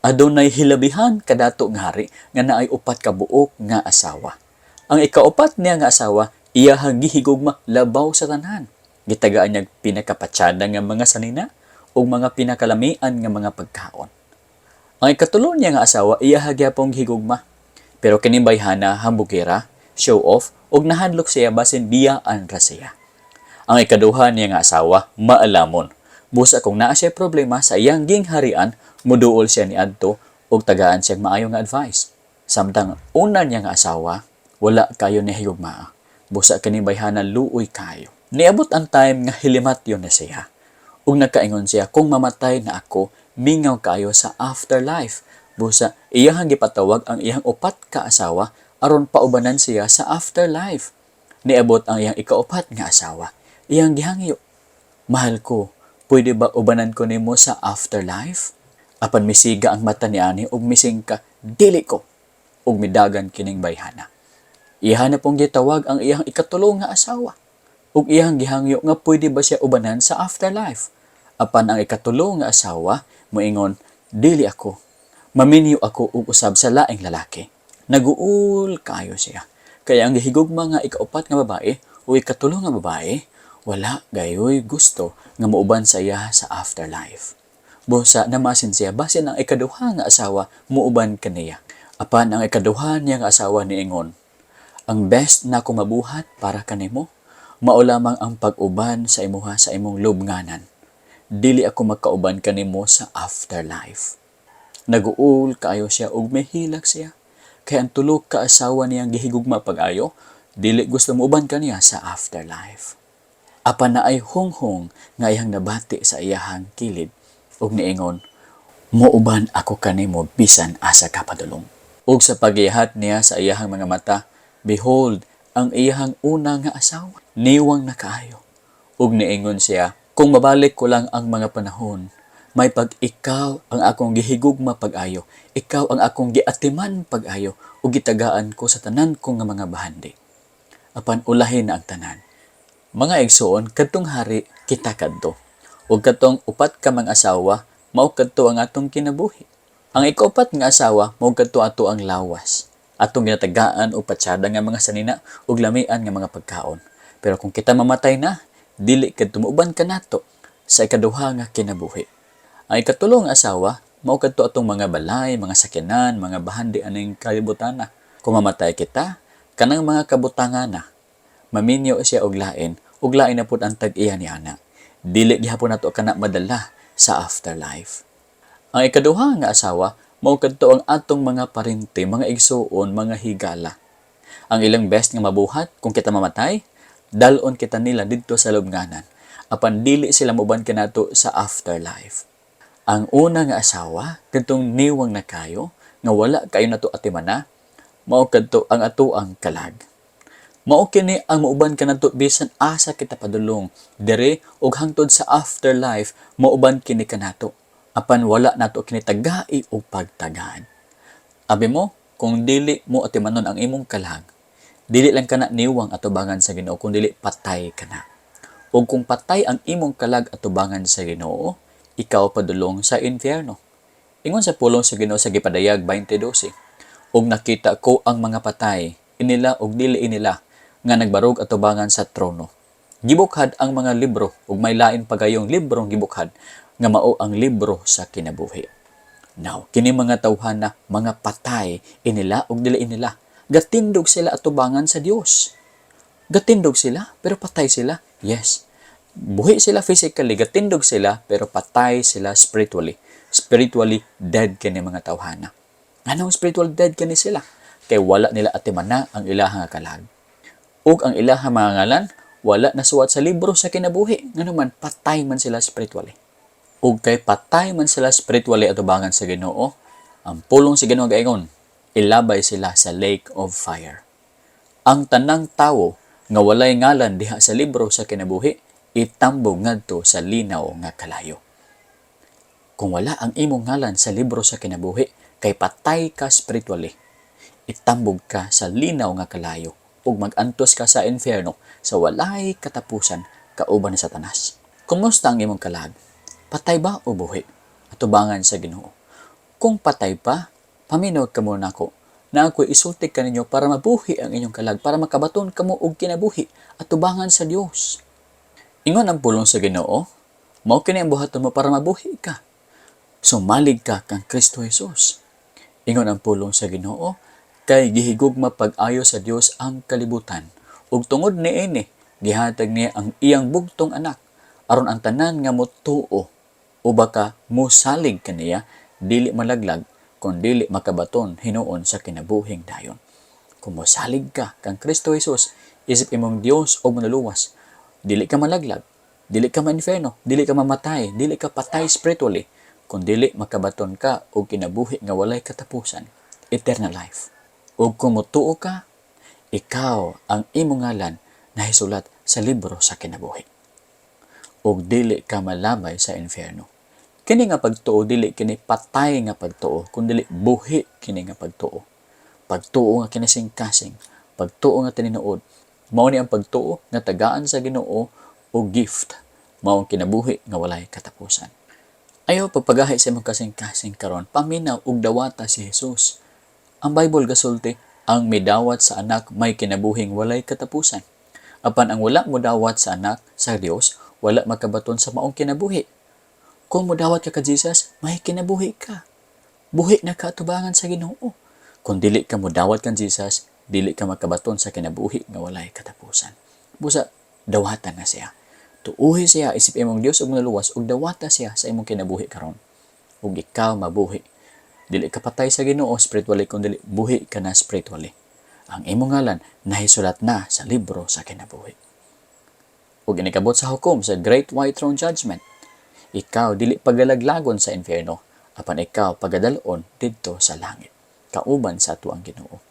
Adunay hilabihan kadato nga hari nga naay upat ka buok nga asawa. Ang ikaupat niya nga asawa, iya gihigugma labaw sa tanan. Gitagaan niya pinakapatsada nga mga sanina o mga pinakalamian nga mga pagkaon. Ang ikatulo niya nga asawa, iya gyapong gihigugma. Pero kini bayhana hambugera, show off, ug nahandlok siya basin biyaan ra siya. Ang ikaduha niya nga asawa, maalamon. Busa kung naa siya problema sa iyang gingharian, muduol siya ni adto ug tagaan siya maayo nga advice. Samtang una niya nga asawa, wala kayo ni higugmaa. Busa kini bayhana luoy kayo. Niabot ang time nga hilimat yun na siya. Ug nagkaingon siya, kung mamatay na ako, mingaw kayo sa afterlife. Busa, iyang gipatawag ang iyang upat ka asawa aron paubanan siya sa afterlife. Niabot ang iyang ikaupat nga asawa. Iyang gihangyo, mahal ko, pwede ba ubanan ko nimo sa afterlife? Apan misiga ang mata ni ani ug mising ka, dili ko. Ug midagan kining bayhana. Iha na pong gitawag ang iyang ikatulo nga asawa. Ug iyang gihangyo nga pwede ba siya ubanan sa afterlife. Apan ang ikatulo nga asawa moingon, dili ako. Maminyo ako ug usab sa laing lalaki. Naguul kayo siya. Kaya ang gihigugma nga ikaupat nga babae o ikatulo nga babae, wala gayoy gusto nga muuban sa iya sa afterlife. Busa namasin siya basin ang ikaduha nga asawa muuban kaniya. Apan ang ikaduha niya nga asawa niingon, ang best na ko mabuhat para kanimo, mao lamang ang pag-uban sa imuha sa imong lubnganan. Dili ako magkauban kanimo sa afterlife. Naguul kaayo siya ug may hilak siya. Kaya ang tulo ka asawa niyang gihigugma pag-ayo, dili gusto muuban kaniya sa afterlife. Apan na ay hunghong nga iyang nabati sa iyahang kilid ug niingon, muuban ako kanimo bisan asa ka padulong. Ug sa pagihat niya sa iyahang mga mata, behold, ang iyahang una nga asawa, niwang na kaayo. Ug niingon siya, kung mabalik ko lang ang mga panahon, may pag-ikaw ang akong gihigugma pag-ayo, ikaw ang akong giatiman pag-ayo, ug gitagaan ko sa tanan kong nga mga bahandi. Apan ulahin na ang tanan. Mga igsoon, kadtong hari kita kadto. Ug kadtong upat ka mga asawa, mao kadto ang atong kinabuhi. Ang ikaupat nga asawa, mao kadto ato ang lawas. Atong ginatagaan o patsada nga mga sanina ug lamian nga mga pagkaon. Pero kung kita mamatay na, dili kad tumuban ka nato sa ikaduha nga kinabuhi. Ang ikatulong asawa, mao kadto atong mga balay, mga sakyanan, mga bahandi aning kalibutan na. Kung mamatay kita, kanang mga kabutangan na. Maminyo siya og lain na pud ang tag-iya ni ana. Dili gihapon nato kana madala sa afterlife. Ang ikaduha nga asawa, mao kadto ang atong mga parente, mga igsuon, mga higala. Ang ilang best nga mabuhat kung kita mamatay, dalon kita nila didto sa lubnganan. Apan dili sila moban kanato sa afterlife. Ang una nga asawa, kadtong niwang na kayo, nga wala kayo nato atimana, mao kadto ang atoang kalag. Mao kini ang mauban kanato bisan asa kita padulong, dere ug hangtod sa afterlife mauban kini kanato. Apan wala nato kini tagai o pagtagaan. Abi mo, kung dili mo atimanon ang imong kalag, dili lang kana niwang atubangan sa Ginoo, kung dili patay kana. O kung patay ang imong kalag atubangan sa Ginoo, ikaw padulong sa infierno. Ingon sa pulong sa Ginoo sa Gipadayag 20:12, ug nakita ko ang mga patay, inila ug dili inila, nga nagbarog atubangan sa trono. Gibukhad ang mga libro ug may lain pagayong librong gibukhad nga mao ang libro sa kinabuhi. Now, kini mga tawhana, mga patay, inila ug dili inila, gatindog sila atubangan sa Dios. Gatindog sila, pero patay sila. Yes. Buhi sila physically, gatindog sila, pero patay sila spiritually. Spiritually dead kini mga tawhana. Anong spiritual dead kini sila? Kay wala nila atimana ang ilahang kalag. Ug ang ilahang mga ngalan, wala nasuwat sa libro sa kinabuhi. Nganuman, patay man sila spiritually. Ug kay patay man sila spiritually atubangan sa Ginoo, ang pulong sa Ginoo gaingon, ilabay sila sa lake of fire. Ang tanang tawo nga walay ngalan diha sa libro sa kinabuhi, itambog ngadto sa linaw nga kalayo. Kung wala ang imong ngalan sa libro sa kinabuhi, kay patay ka spiritually, itambog ka sa linaw nga kalayo ug magantos ka sa infierno sa walay katapusan kauban ni Satanas. Kumusta ang imong kalag? Patay ba o buhi? Atubangan sa Ginoo. Kung patay pa, paminaw ka muna ko, na ako'y isulti ka ninyo para mabuhi ang inyong kalag, para makabaton kamo og kinabuhi at tubangan sa Dios. Ingon ang pulong sa Ginoo, mao kini ang buhaton mo para mabuhi ka. Sumalig ka kang Kristo Jesus. Ingon ang pulong sa Ginoo, kay gihigugma pag-ayo sa Dios ang kalibutan. Ug tungod niini, gihatag niya ang iyang bugtong anak aron ang tanan nga motuo o baka mosalig kaniya dili malaglag kun dili makabaton hinuon sa kinabuhing dayon. Kung mosalig ka kang Kristo Jesus, isip imong Dios o manuluwas, dili ka malaglag, dili ka ma-inferno, dili ka mamatay, dili ka patay spiritually, kung dili makabaton ka og kinabuhi nga walay katapusan, eternal life. Ug kung motuo ka, ikaw ang imong ngalan nahisulat sa libro sa kinabuhi. Ug dili ka malabay sa infierno. Kini nga pagtuo dili kini patay nga pagtuo, kundi buhi kini nga pagtuo. Pagtuo nga kinasing-kasing, pagtuo nga tininuod, mao ni ang pagtuo nga tagaan sa Ginoo o gift, mao ang kinabuhi nga walay katapusan. Ayaw pagpagahi sa imong kasing-kasing karon, paminaw ug dawata si Jesus. Ang Bible gasulti, ang midawat sa anak may kinabuhing walay katapusan. Apan ang wala mo dawat sa anak sa Dios, wala makabaton sa maong kinabuhi. Kung modawat ka Jesus, may kinabuhi ka. Buhi na katubangan sa Ginoo. Kung dili ka modawat kan Jesus, dili ka makabaton sa kinabuhi nga walay katapusan. Busa, dawatan na siya. Tuuhi siya, isip imong Dios ug naluwas ug dawata siya sa imong kinabuhi karon. Ug ikaw mabuhi. Dili ka patay sa Ginoo spiritually, kung dili buhi ka na spiritually. Ang imong ngalan nahisulat na sa libro sa kinabuhi. Ug inikabot sa hukom sa Great White Throne Judgment, ikaw dili pagalaglagon sa infierno, apan ikaw pagadalon didto sa langit, kauban sa atuang Ginoo.